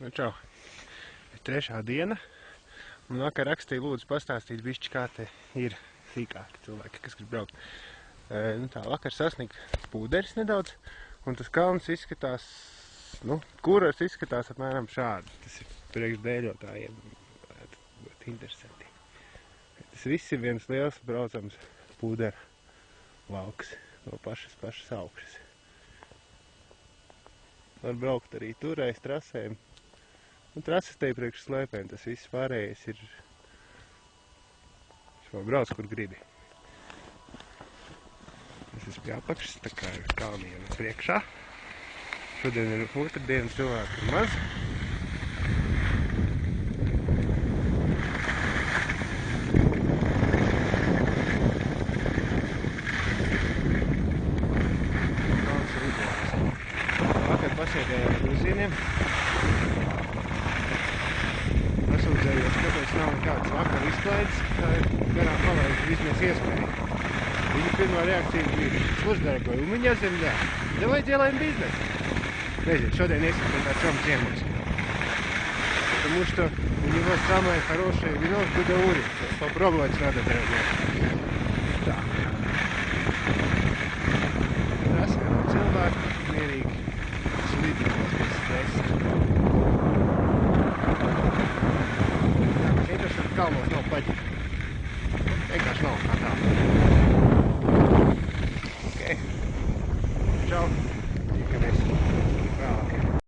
Nu, čau. Ir 3. diena, un vakar rakstīju, lūdzu pastāstīt bišķi, kā te ir sīkāki cilvēki, kas grib braukt. Tā vakar sasnika pūderis nedaudz, un tas kalns izskatās, kūrars izskatās apmēram šādi. Tas ir priekš dēļotājiem, varētu būt interesanti. Tas viss ir viens liels braucams pūdera lauks no pašas augšas. Var braukt arī turreiz trasēm. Trases te priekš slēpēm, tas viss pārējais ir brauc, kur gribi. Es esmu pie apakšas, tā kā ir kalniem priekšā. Šodien ir otrdiena, cilvēku ir maz. Kalns ir ideāls. Vakar pasēdējām ar gruzīniem. Pasūdzējos, kāpēc nav nekādas vakar izklaides, tā ir garām palaida vismaz iespēja. Viņa pirmā reakcija bija: "Слушай, дорогой, у меня земля. Давай делаем бизнес." Redziet, šodien iesim pēc Romas ciemos. Потому что у него самое хорошее вино в Гудауре. Попробовать надо, дорогой. Tā. Trasē nav cilvēku, mierīgi slidinās bez stresa. Interesanti, kalnos nav paģi.